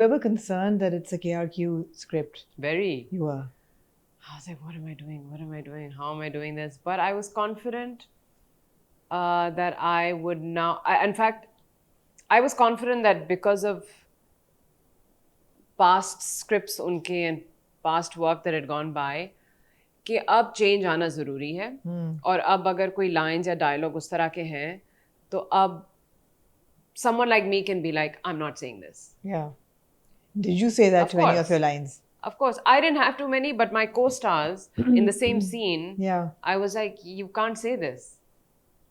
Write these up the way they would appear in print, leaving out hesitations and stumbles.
ever concerned that it's a KRQ script? Very. You were. I was like, what am I doing? What am I doing? How am I doing this? But I was confident that I would now. In fact, I was confident that because of past scripts unke and past work that had gone by, कि अब change आना ज़रूरी है और अब अगर कोई lines या डायलॉग उस तरह के हैं तो अब someone like me can be like, I'm not saying this. Yeah. Did you say that Of to any of course. your lines? Of course, I didn't have too many, but my co-stars in the same scene, Yeah. I was like, you can't say this.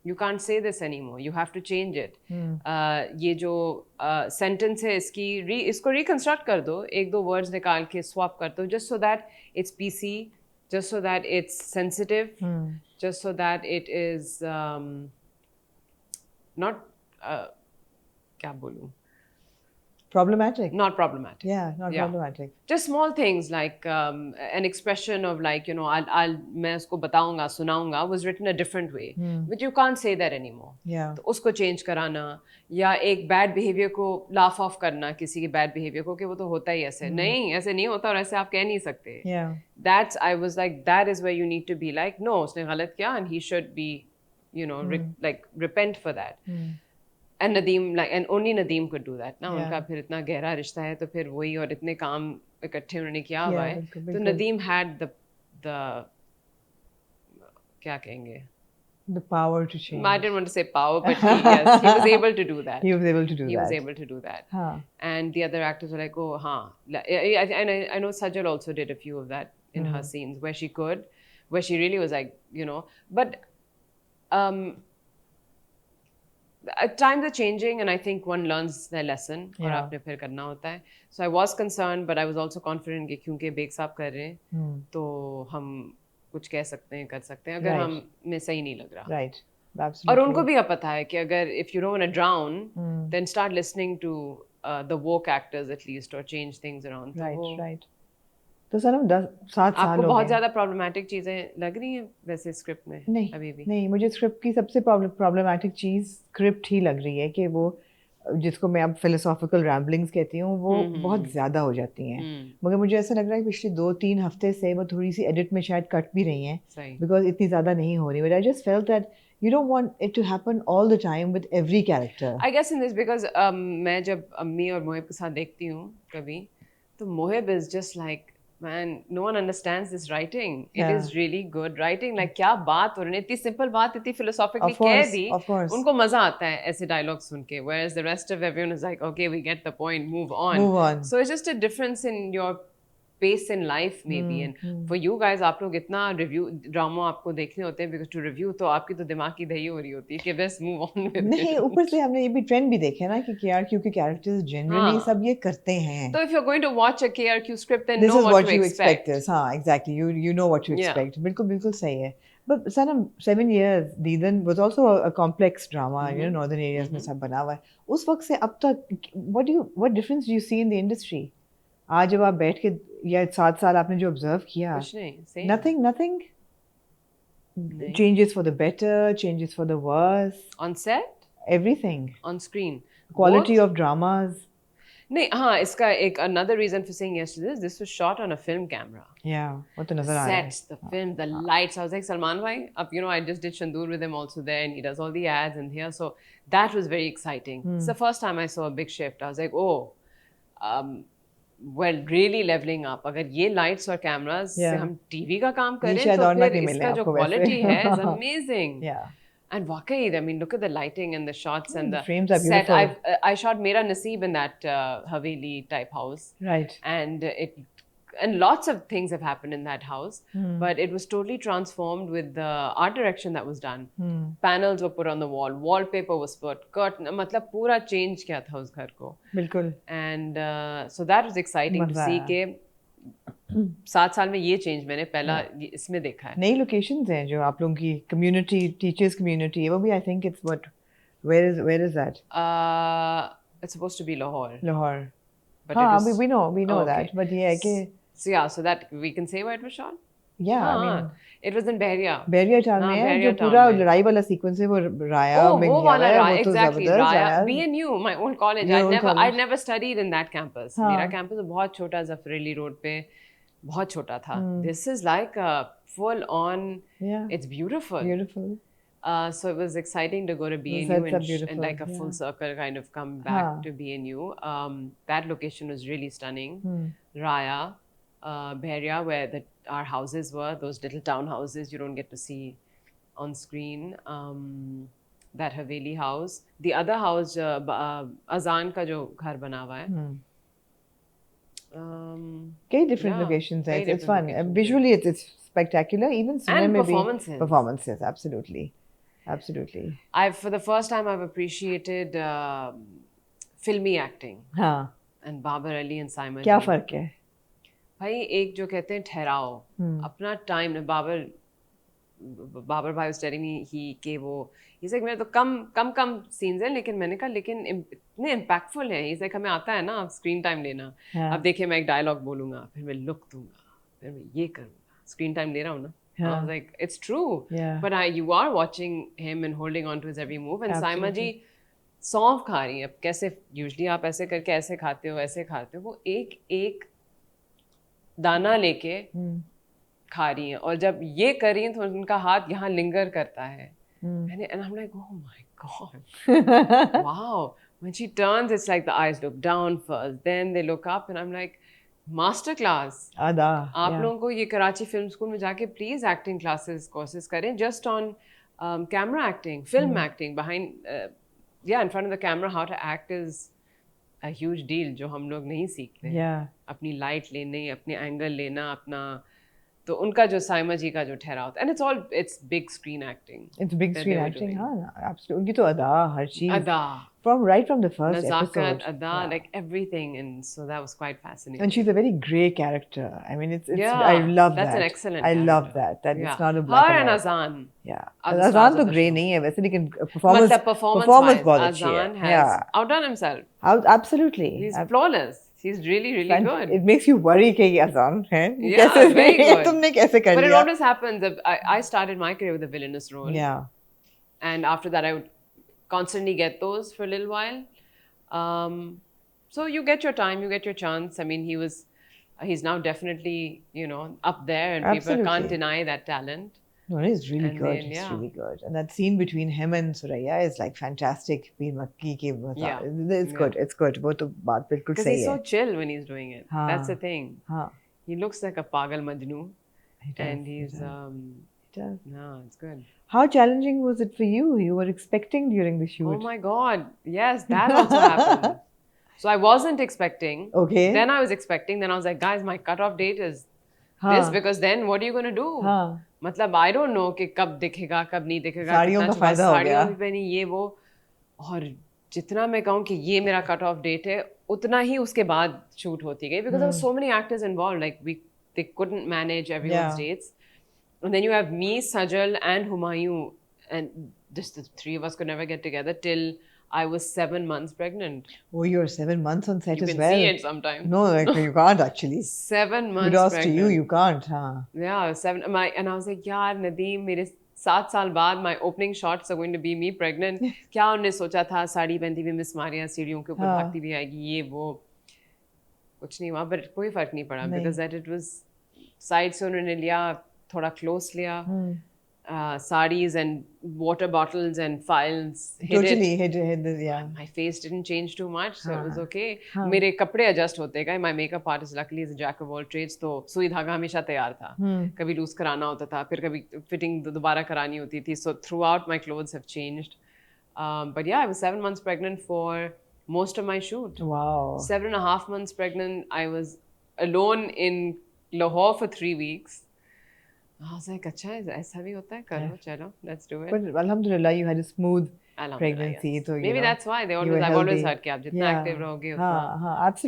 You can't say this anymore. You have to change it. ये जो sentence है इसको reconstruct कर दो, एक दो words निकाल के swap कर दो, just so that it's PC, just so that it's sensitive, just so that it is not क्या बोलूँ? Problematic. Not problematic. Yeah, not problematic. Just small things like an expression of like, you know, मैं उसको बताऊंगा, सुनाऊंगा was written a different way. But you can't say that anymore. Yeah. तो उसको change कराना या एक bad behavior को laugh off करना किसी के bad behavior को कि वो तो होता ही ऐसे. नहीं, ऐसे नहीं होता और ऐसे आप कह नहीं सकते. Yeah. I was like, that is where you need to be like, no, उसने गलत किया and he should be, you know, like repent for that. And Nadeem, like, and only Nadeem could do that. ना उनका फिर इतना गहरा रिश्ता है तो फिर वही और इतने काम इकट्ठे उन्होंने किया हुआ है. तो Nadeem had the क्या कहेंगे? The power to change. I didn't want to say power, but yes, he was able to do that. He was able to do that. He was able to do that. Huh. And the other actors were like, oh, and I know Sajal also did a few of that in her scenes where she could, where she really was like, you know, but times are changing and I think one learns their lesson और आपने फिर करना होता है. So I was concerned but I was also confident कि क्योंकि bag साहब कर रहे हैं तो हम कुछ कह सकते हैं कर सकते हैं अगर हम में सही नहीं लग रहा. Right. Absolutely. और उनको भी अब पता है कि अगर if you don't want to drown then start listening to the woke actors at least or change things around. Right. तो सर हम 7 साल आपको बहुत ज़्यादा प्रॉब्लमैटिक चीज़ें लग रही हैं वैसे स्क्रिप्ट में? नहीं अभी भी नहीं, मुझे स्क्रिप्ट की सबसे प्रॉब्लमैटिक चीज़ स्क्रिप्ट ही लग रही है कि वो जिसको मैं अब फिलोसॉफिकल रैम्बलिंग्स कहती हूँ वो बहुत ज़्यादा हो जाती हैं. मगर मुझे ऐसा लग रहा है कि पिछले 2-3 हफ्ते से वो थोड़ी सी एडिट में शायद कट भी रही हैं बिकॉज इतनी ज़्यादा नहीं हो रही. But I just felt that you don't want it to happen all the time with every character. I guess in this because मैं जब अम्मी और मोहिब के साथ देखती हूँ कभी तो Mohib is just like man, no one understands this writing. It is really good writing. Like क्या बात और इतनी simple बात इतनी philosophically कह दी. उनको मजा आता है ऐसे dialogue सुन के. Whereas the rest of everyone is like, okay, we get the point, move on. So it's just a difference in your pace in life maybe. And for you guys, आप लोग इतना review drama आपको देखने होते हैं because to review तो आपकी तो दिमाग की दही हो रही होती है कि best move on with नहीं it. ऊपर से हमने ये भी ट्रेंड भी देखे ना कि KRQ के कैरेक्टर्स जनरली सब ये करते हैं. So if you're going to watch a KRQ script then this know is what to you expect. This. हाँ exactly. You know what to expect. बिल्कुल सही है. But Sanam, 7 years, Deedan was also a complex drama. You know, northern areas में सब बना हुआ है. उस वक्त से अब तक what difference do you see in the industry? आज जब आप बैठ के या 7 साल आपने जो ऑब्जर्व किया कुछ नहीं. nothing changes for the better, changes for the worse. On set? Everything. On screen. Quality of dramas. नहीं हाँ इसका एक another reason for saying yes to this was shot on a film camera. Yeah, वो तो नजर आ रहा है. Sets, the film, the lights. I was like Salman bhai, up you know I just did Shandur with him also there and he does all the ads and here so that was very exciting. It's the first time I saw a big shift. I was like well really leveling up. अगर ये lights और cameras से हम TV का काम करें तो फिर इसका जो quality है is amazing. Yeah. And वाकई, I mean, look at the lighting and the shots and the frames are set. beautiful. I shot Mera Naseeb in that Haveli type house. Right. And lots of things have happened in that house, but it was totally transformed with the art direction that was done. Panels were put on the wall, wallpaper was put, curtain, मतलब पूरा change किया था उस घर को. बिल्कुल. And so that was exciting to see के 7 साल में ये चेंज मैंने पहला इसमें देखा है. नई लोकेशंस हैं जो आप लोगों की कम्युनिटी टीचर्स कम्युनिटी है वो भी I think it's what where is that? It's supposed to be Lahore. Lahore. But हाँ we know that but yeah कि so that we can say where it was shot. Yeah, I mean, it was in Behriya. Bairia town में है जो पूरा लड़ाई वाला sequence है वो राया में वो किया हुआ वाला है, वो तो exactly, जबरदस्त Raya, Raya. BNU, my old college. Your old college. I'd never studied in that campus. हाँ. मेरा campus बहुत छोटा, Zaffarelli Road पे बहुत छोटा था. This is like a full on. Yeah. It's beautiful. Beautiful. So it was exciting to go to BNU and like a full circle kind of come back to BNU. That location was really stunning. Raya, Behriya, where our houses were, those little townhouses you don't get to see on screen. That Haveli house. The other house, Azan ka jo ghar bana hua hai. Key different locations. It's fun. Visually, it's spectacular. Even and performances. Performances, absolutely. Absolutely. For the first time, I've appreciated filmy acting. हाँ. And Babar Ali and Saima. क्या फर्क है? भाई एक जो कहते हैं ठहराओ, अपना टाइम ना बाबर भाई was telling me कि वो he's like मेरे तो कम सीन्स हैं लेकिन मैंने कहा लेकिन इतने इम्पैक्टफुल हैं. he's like हमें आता है ना स्क्रीन टाइम लेना. अब देखिए मैं एक डायलॉग बोलूँगा फिर मैं लुक दूंगा फिर मैं ये करूँगा, स्क्रीन टाइम ले रहा हूँ ना. I was like it's true. But you are watching him and holding on to his every move. And Saima जी सौंफ खा रही है. अब कैसे यूजली आप ऐसे करके ऐसे खाते हो ऐसे खाते हो, वो एक दाना लेके खा रही हैं और जब ये कर रही हैं तो उनका हाथ यहाँ लिंगर करता है. And I'm like, oh my god, wow. When she turns, it's like the eyes look down first, then they look up, and I'm like, master class. आप लोगों को ये कराची फिल्म स्कूल में जाके प्लीज एक्टिंग क्लासेस कोर्सेज करें, just on camera acting, film acting, behind in front of the camera, how to act is a huge deal जो हम लोग नहीं सीखते. अपनी लाइट लेने, अपने एंगल लेना, अपना तो उनका जो साइमा जी का जो ठहराव था, and it's big screen acting. It's big screen acting, हाँ, absolutely. उनकी तो अदा, हर चीज. अदा. Right from the first episode. Ada, like everything, and so that was quite fascinating. And she's a very grey character. I mean, it's I love that. That's an excellent. I love that it's not a black her and Azan. Yeah, Azan तो grey नहीं है वैसे, लेकिन performance बहुत अच्छी है. Azan has outdone himself. Absolutely. He's flawless. He's really good. It makes you worry कि Azan है. Yeah, very good. तुमने कैसे कर लिया? But it always happens. I started my career with a villainous role. Yeah. And after that, I would constantly get those for a little while. So you get your time, you get your chance. I mean, he's now definitely, up there, and people can't deny that talent. No, he's really good. He's really good. And that scene between him and Suraya is like fantastic. It's good. It's good. वो तो बात बिल्कुल सही है. Because he's so chill when he's doing it. That's the thing. He looks like a pagal Majnu. And he's He does. No, it's good. How challenging was it for you? You were expecting during the shoot. Oh my God. Yes, that also happened. So I wasn't expecting. Okay. Then I was expecting. Then I was like, guys, my cutoff date is this, because then what are you going to do? मतलब I don't know कि कब दिखेगा कब नहीं दिखेगा. साड़ियों का फायदा हो गया. साड़ियों भी पहनी ये वो, और जितना मैं कहूँ कि ये मेरा कट ऑफ डेट है उतना ही उसके बाद शूट होती गई, because there were so many actors involved, like they couldn't manage everyone's dates. And then you have me, Sajal and Humayun, and just the three of us could never get together till I was 7 months pregnant. Oh, you were 7 months on set as well. You can see it sometime. No, you can't actually. 7 months Kudos pregnant. to you, you can't. Yeah, 7. And I was like, yaar, Nadeem, mere 7 साल बाद my opening shots are going to be me pregnant. क्या उन्होंने सोचा था, साड़ी पहनती हुई miss Maria सीढ़ियों के ऊपर भागती भी आएगी, ये वो कुछ नहीं हुआ. But कोई फर्क नहीं पड़ा, because that it was side से उन्होंने लिया, थोड़ा close लिया. Sarees and water bottles and files totally hid yeah. My face didn't change too much, so it was okay. मेरे कपड़े adjust होते गए. My makeup artist luckily is a jack of all trades, तो सुई धागा हमेशा तैयार था. कभी लूज कराना होता था, फिर कभी फिटिंग दोबारा करानी होती थी. So throughout my clothes have changed. But yeah, I was 7 months pregnant for most of my shoot. Wow. 7.5 months pregnant. I was alone in Lahore for 3 weeks. I was like, अच्छा ऐसा भी होता है, करो चलो, let's do it. But alhamdulillah, you had a smooth pregnancy. Yes. So maybe that's why I've always heard कि आप जितना active रहोगे उतना. absolutely.